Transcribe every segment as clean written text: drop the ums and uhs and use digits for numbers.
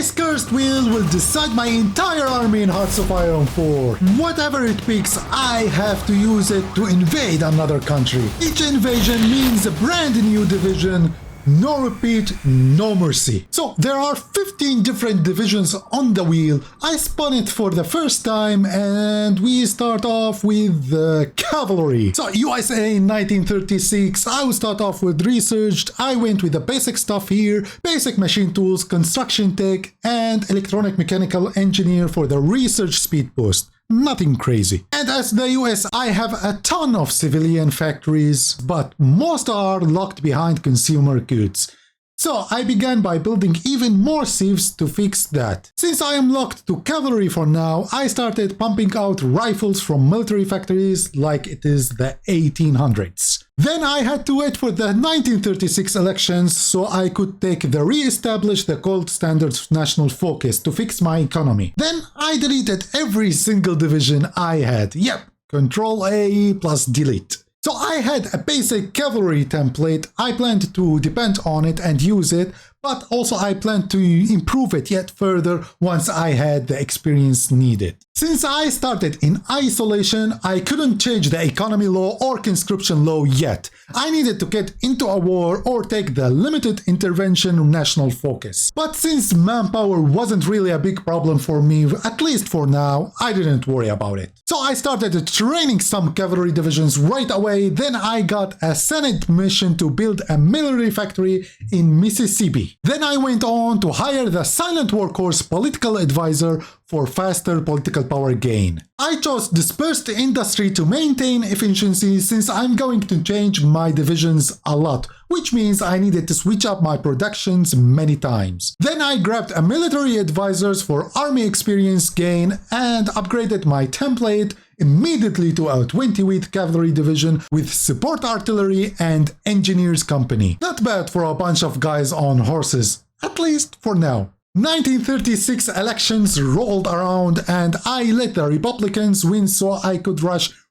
This cursed wheel will decide my entire army in Hearts of Iron 4. Whatever it picks, I have to use it to invade another country. Each invasion means a brand new division. No repeat, no mercy. So there are 15 different divisions on the wheel. I spun it for the first time and we start off with the cavalry. So USA in 1936, I will start off with researched. I went with the basic stuff here, basic machine tools, construction tech, and electronic mechanical engineer for the research speed boost. Nothing crazy. And as the US, I have a ton of civilian factories, but most are locked behind consumer goods. So I began by building even more sieves to fix that. Since I am locked to cavalry for now, I started pumping out rifles from military factories like it is the 1800s. Then I had to wait for the 1936 elections so I could re-establish the gold standard national focus to fix my economy. Then I deleted every single division I had. Yep, Control A plus delete. So I had a basic cavalry template. I planned to depend on it and use it, but also I planned to improve it yet further once I had the experience needed. Since I started in isolation, I couldn't change the economy law or conscription law yet. I needed to get into a war or take the limited intervention national focus. But since manpower wasn't really a big problem for me, at least for now, I didn't worry about it. So I started training some cavalry divisions right away. Then I got a Senate mission to build a military factory in Mississippi. Then I went on to hire the silent workhorse political advisor for faster political power gain. I chose dispersed industry to maintain efficiency since I'm going to change my divisions a lot, which means I needed to switch up my productions many times. Then I grabbed a military advisors for army experience gain and upgraded my template immediately to a 20-weight cavalry division with support artillery and engineers company. Not bad for a bunch of guys on horses, at least for now. 1936 elections rolled around and I let the Republicans win so I could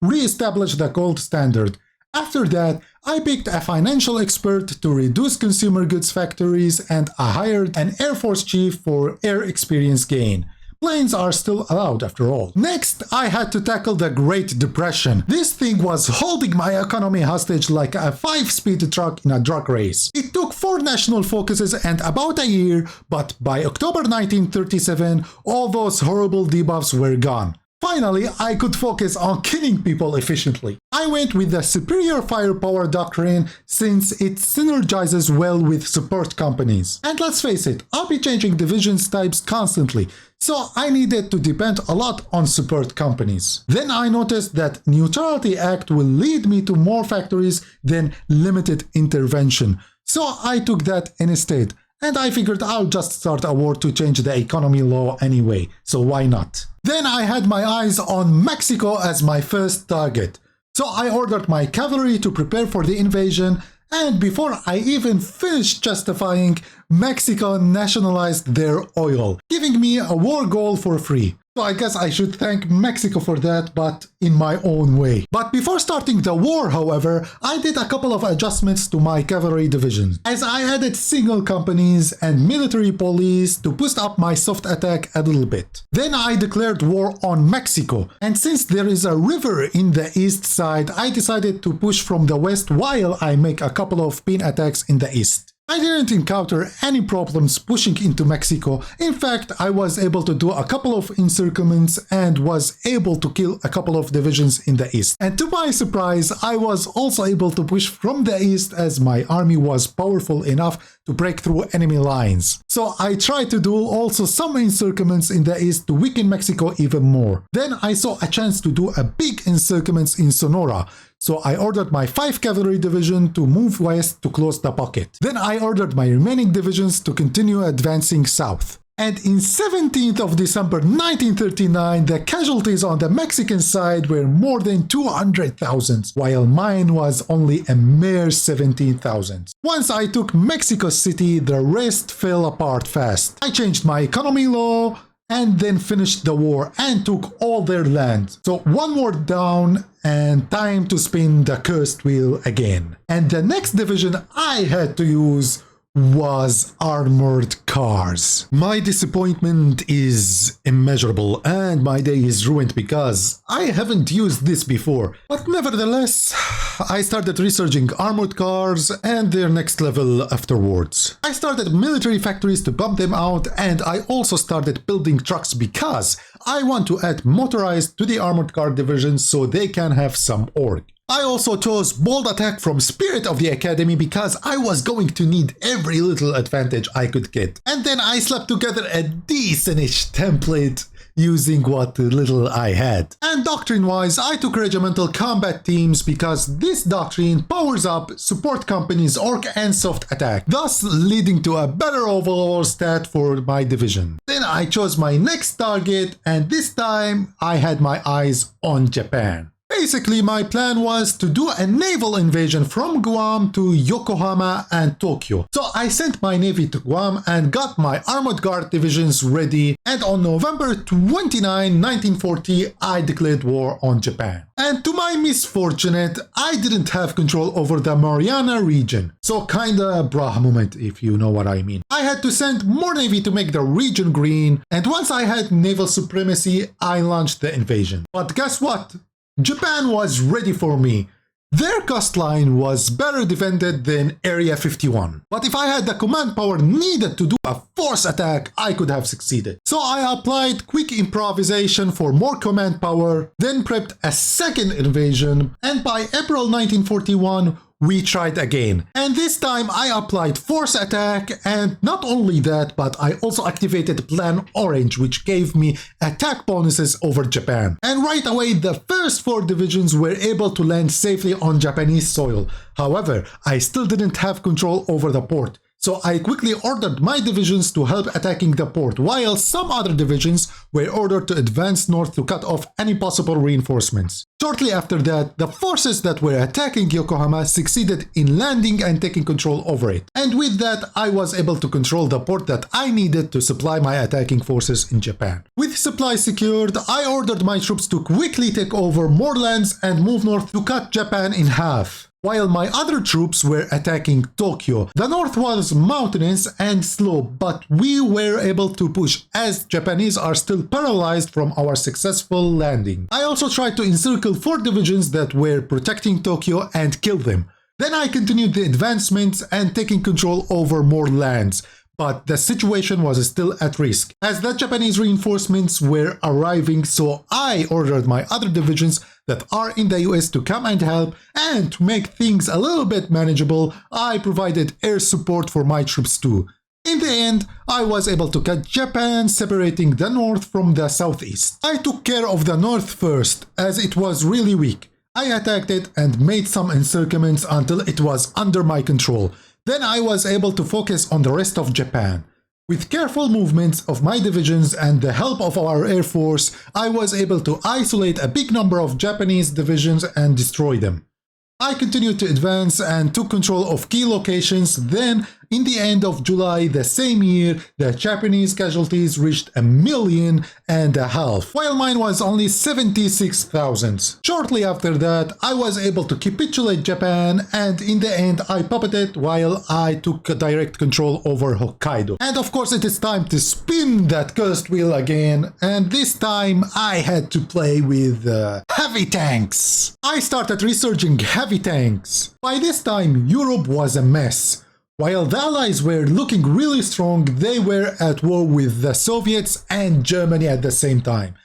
re-establish the gold standard. After that, I picked a financial expert to reduce consumer goods factories and I hired an Air Force chief for air experience gain. Planes are still allowed after all. Next, I had to tackle the Great Depression. This thing was holding my economy hostage like a 5-speed truck in a drag race. It took 4 national focuses and about a year, but by October 1937, all those horrible debuffs were gone. Finally, I could focus on killing people efficiently. I went with the superior firepower doctrine since it synergizes well with support companies. And let's face it, I'll be changing divisions types constantly, so I needed to depend a lot on support companies. Then I noticed that Neutrality Act will lead me to more factories than limited intervention, so I took that instead. And I figured I'll just start a war to change the economy law anyway, so why not? Then I had my eyes on Mexico as my first target. So I ordered my cavalry to prepare for the invasion, and before I even finished justifying, Mexico nationalized their oil, giving me a war goal for free. So I guess I should thank Mexico for that, but in my own way. But before starting the war, however, I did a couple of adjustments to my cavalry division, as I added single companies and military police to boost up my soft attack a little bit. Then I declared war on Mexico, and since there is a river in the east side, I decided to push from the west while I make a couple of pin attacks in the east. I didn't encounter any problems pushing into Mexico. In fact, I was able to do a couple of encirclements and was able to kill a couple of divisions in the east. And to my surprise, I was also able to push from the east as my army was powerful enough to break through enemy lines. So I tried to do also some encirclements in the east to weaken Mexico even more. Then I saw a chance to do a big encirclements in Sonora. So I ordered my 5 cavalry division to move west to close the pocket. Then I ordered my remaining divisions to continue advancing south. And in 17th of December 1939, the casualties on the Mexican side were more than 200,000, while mine was only a mere 17,000. Once I took Mexico City, the rest fell apart fast. I changed my economy law, and then finished the war and took all their land. So one more down and time to spin the cursed wheel again. And the next division I had to use was armored cars. My disappointment is immeasurable and my day is ruined because I haven't used this before. But nevertheless, I started researching armored cars and their next level afterwards. I started military factories to bump them out, and I also started building trucks because I want to add motorized to the armored car division so they can have some org. I also chose Bold Attack from Spirit of the Academy because I was going to need every little advantage I could get. And then I slapped together a decentish template using what little I had. And doctrine-wise, I took Regimental Combat Teams because this doctrine powers up support companies' orc and soft attack, thus leading to a better overall stat for my division. Then I chose my next target, and this time I had my eyes on Japan. Basically, my plan was to do a naval invasion from Guam to Yokohama and Tokyo. So I sent my navy to Guam and got my armored guard divisions ready, and on November 29, 1940, I declared war on Japan. And to my misfortunate, I didn't have control over the Mariana region. So kinda brah moment, if you know what I mean. I had to send more navy to make the region green, and once I had naval supremacy, I launched the invasion. But guess what? Japan was ready for me. Their coastline was better defended than Area 51. But if I had the command power needed to do a force attack, I could have succeeded. So I applied quick improvisation for more command power, then prepped a second invasion, and by April 1941, we tried again. And this time I applied force attack, and not only that, but I also activated Plan Orange, which gave me attack bonuses over Japan. And right away, the first 4 divisions were able to land safely on Japanese soil. However, I still didn't have control over the port. So I quickly ordered my divisions to help attacking the port, while some other divisions were ordered to advance north to cut off any possible reinforcements. Shortly after that, the forces that were attacking Yokohama succeeded in landing and taking control over it. And with that, I was able to control the port that I needed to supply my attacking forces in Japan. With supplies secured, I ordered my troops to quickly take over more lands and move north to cut Japan in half. While my other troops were attacking Tokyo. The north was mountainous and slow, but we were able to push as Japanese are still paralyzed from our successful landing. I also tried to encircle 4 divisions that were protecting Tokyo and kill them. Then I continued the advancements and taking control over more lands. But the situation was still at risk, as the Japanese reinforcements were arriving, so I ordered my other divisions that are in the US to come and help, and to make things a little bit manageable, I provided air support for my troops too. In the end, I was able to cut Japan, separating the north from the southeast. I took care of the north first, as it was really weak. I attacked it and made some encirclements until it was under my control. Then I was able to focus on the rest of Japan. With careful movements of my divisions and the help of our air force, I was able to isolate a big number of Japanese divisions and destroy them. I continued to advance and took control of key locations. Then, in the end of July the same year, the Japanese casualties reached 1.5 million, while mine was only 76,000. Shortly after that, I was able to capitulate Japan, and in the end I puppeted while I took direct control over Hokkaido. And of course it is time to spin that cursed wheel again, and this time I had to play with heavy tanks. I started researching heavy tanks. By this time, Europe was a mess. While the Allies were looking really strong, they were at war with the Soviets and Germany at the same time.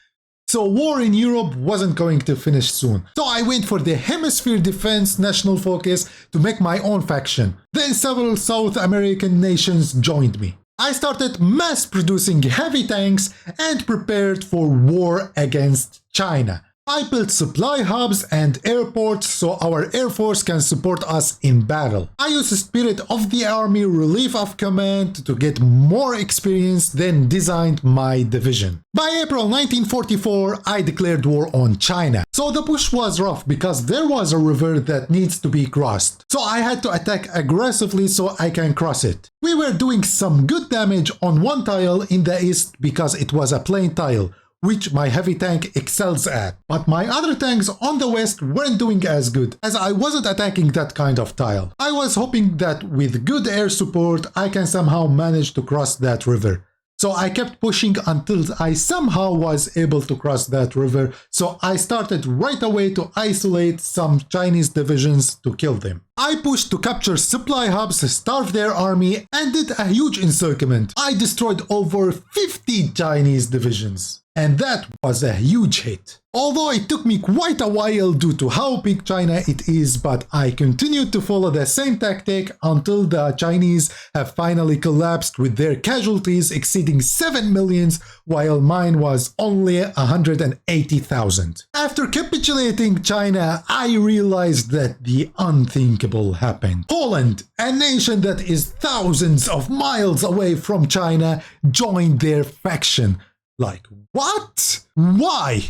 So war in Europe wasn't going to finish soon. So I went for the Hemisphere Defense National Focus to make my own faction. Then several South American nations joined me. I started mass producing heavy tanks and prepared for war against China. I built supply hubs and airports so our air force can support us in battle. I used the Spirit of the Army Relief of Command to get more experience, then designed my division. By April 1944, I declared war on China. So the push was rough because there was a river that needs to be crossed. So I had to attack aggressively so I can cross it. We were doing some good damage on one tile in the east because it was a plain tile. which my heavy tank excels at. But my other tanks on the west weren't doing as good, as I wasn't attacking that kind of tile. I was hoping that with good air support I can somehow manage to cross that river. So I kept pushing until I somehow was able to cross that river, so I started right away to isolate some Chinese divisions to kill them. I pushed to capture supply hubs, starve their army, and did a huge encirclement. I destroyed over 50 Chinese divisions. And that was a huge hit. Although it took me quite a while due to how big China it is, but I continued to follow the same tactic until the Chinese have finally collapsed with their casualties exceeding 7 million, while mine was only 180,000. After capitulating China, I realized that the unthinkable happened. Poland, a nation that is thousands of miles away from China, joined their faction. Like, what? Why?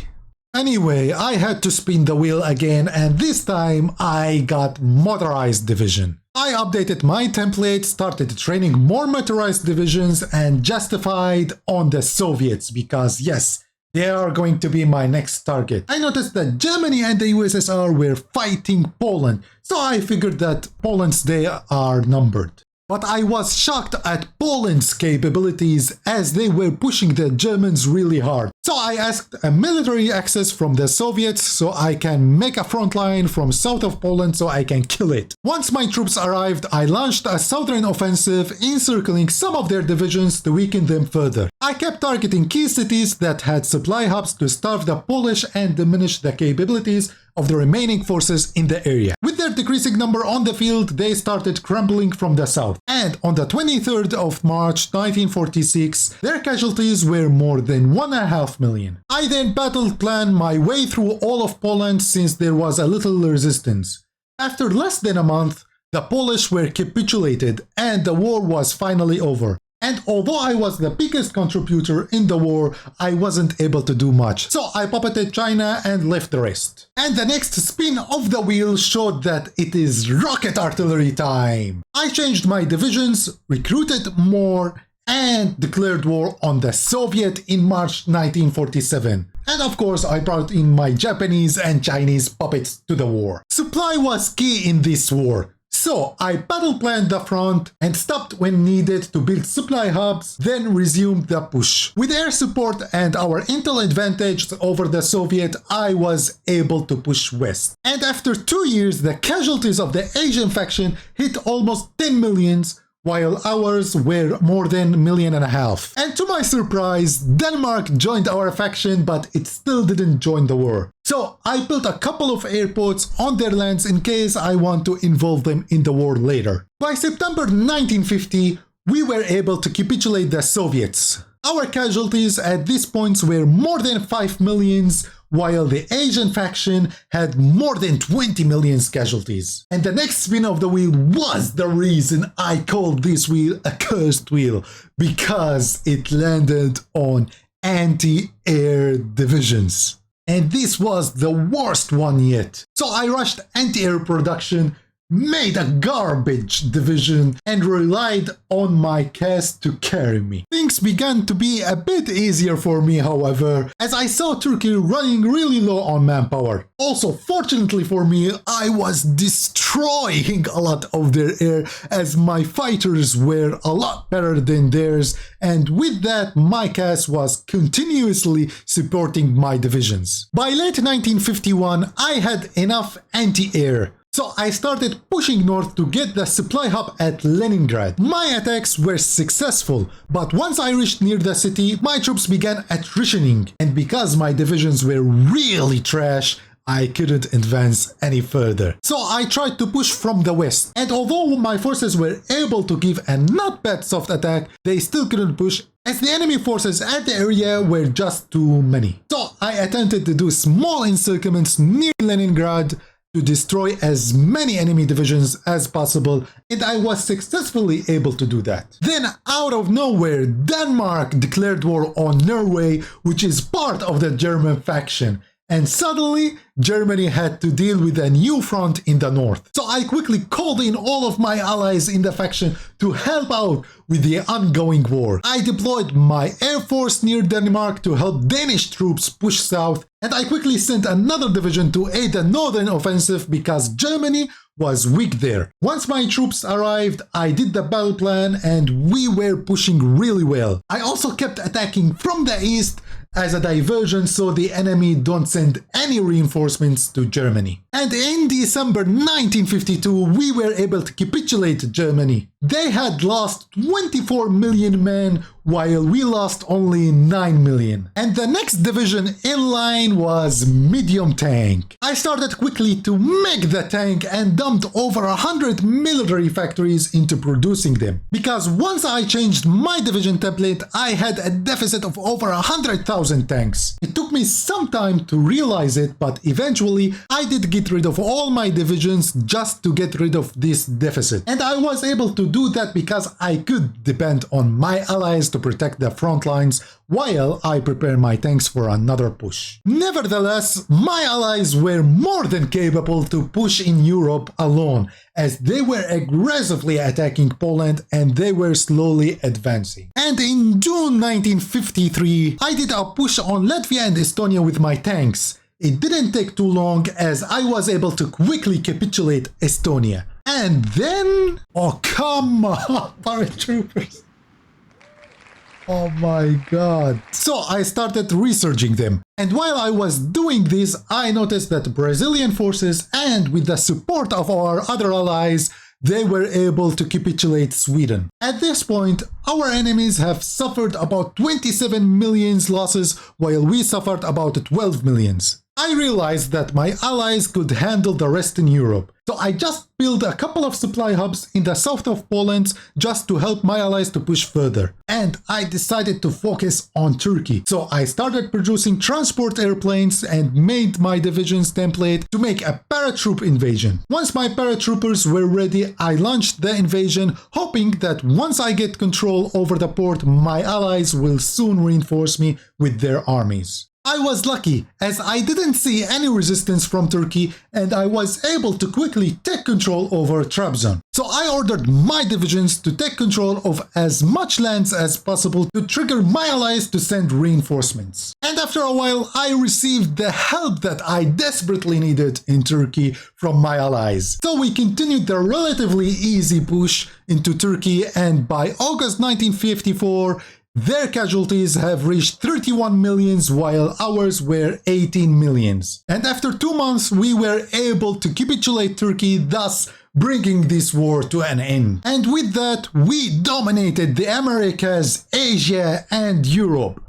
Anyway, I had to spin the wheel again, and this time I got motorized division. I updated my template, started training more motorized divisions, and justified on the Soviets because yes, they are going to be my next target. I noticed that Germany and the USSR were fighting Poland, so I figured that Poland's days are numbered. But I was shocked at Poland's capabilities as they were pushing the Germans really hard. So I asked a military access from the Soviets so I can make a front line from south of Poland so I can kill it. Once my troops arrived, I launched a southern offensive, encircling some of their divisions to weaken them further. I kept targeting key cities that had supply hubs to starve the Polish and diminish the capabilities of the remaining forces in the area. With their decreasing number on the field, they started crumbling from the south. And on the 23rd of March 1946, their casualties were more than 1.5 million. I then battle planned my way through all of Poland since there was a little resistance. After less than a month, the Polish were capitulated and the war was finally over. And although I was the biggest contributor in the war, I wasn't able to do much. So I puppeted China and left the rest. And the next spin of the wheel showed that it is rocket artillery time. I changed my divisions, recruited more, and declared war on the Soviet in March 1947. And of course, I brought in my Japanese and Chinese puppets to the war. Supply was key in this war. So I battle planned the front and stopped when needed to build supply hubs, then resumed the push. With air support and our intel advantage over the Soviet, I was able to push west. And after 2 years, the casualties of the Asian faction hit almost 10 millions, while ours were more than 1.5 million. And to my surprise, Denmark joined our faction, but it still didn't join the war. So I built a couple of airports on their lands in case I want to involve them in the war later. By September 1950, we were able to capitulate the Soviets. Our casualties at this point were more than 5 million, while the Asian faction had more than 20 million casualties. And the next spin of the wheel was the reason I called this wheel a cursed wheel, because it landed on anti-air divisions. And this was the worst one yet. So I rushed anti-air production, made a garbage division, and relied on my cast to carry me. Things began to be a bit easier for me, however, as I saw Turkey running really low on manpower. Also, fortunately for me, I was destroying a lot of their air as my fighters were a lot better than theirs, and with that, my cast was continuously supporting my divisions. By late 1951, I had enough anti-air. So I started pushing north to get the supply hub at Leningrad. My attacks were successful, but once I reached near the city, my troops began attritioning, and because my divisions were really trash, I couldn't advance any further. So I tried to push from the west, and although my forces were able to give a not bad soft attack, they still couldn't push as the enemy forces at the area were just too many. So I attempted to do small encirclements near Leningrad to destroy as many enemy divisions as possible, and I was successfully able to do that. Then, out of nowhere, Denmark declared war on Norway, which is part of the German faction. And suddenly, Germany had to deal with a new front in the north. So I quickly called in all of my allies in the faction to help out with the ongoing war. I deployed my air force near Denmark to help Danish troops push south, and I quickly sent another division to aid the northern offensive because Germany was weak there. Once my troops arrived, I did the battle plan and we were pushing really well. I also kept attacking from the east as a diversion so the enemy don't send any reinforcements to Germany. And in December 1952, we were able to capitulate Germany. They had lost 24 million men while we lost only 9 million. And the next division in line was medium tank. I started quickly to make the tank and dumped over 100 military factories into producing them. Because once I changed my division template, I had a deficit of over 100,000 tanks. It took me some time to realize it, but eventually I did get rid of all my divisions just to get rid of this deficit. And I was able to do that because I could depend on my allies to protect the front lines while I prepare my tanks for another push. Nevertheless, my allies were more than capable to push in Europe alone, as they were aggressively attacking Poland and they were slowly advancing. And in June 1953, I did a push on Latvia and Estonia with my tanks. It didn't take too long as I was able to quickly capitulate Estonia. And then... oh, come on, paratroopers. Oh my god. So I started researching them. And while I was doing this, I noticed that Brazilian forces, and with the support of our other allies, they were able to capitulate Sweden. At this point, our enemies have suffered about 27 million losses while we suffered about 12 million. I realized that my allies could handle the rest in Europe. So I just built a couple of supply hubs in the south of Poland just to help my allies to push further. And I decided to focus on Turkey. So I started producing transport airplanes and made my division's template to make a paratroop invasion. Once my paratroopers were ready, I launched the invasion, hoping that once I get control over the port, my allies will soon reinforce me with their armies. I was lucky, as I didn't see any resistance from Turkey and I was able to quickly take control over Trabzon. So I ordered my divisions to take control of as much lands as possible to trigger my allies to send reinforcements. And after a while, I received the help that I desperately needed in Turkey from my allies. So we continued the relatively easy push into Turkey, and by August 1954, their casualties have reached 31 millions while ours were 18 millions. And after 2 months we were able to capitulate Turkey, thus bringing this war to an end. And with that we dominated the Americas, Asia and Europe.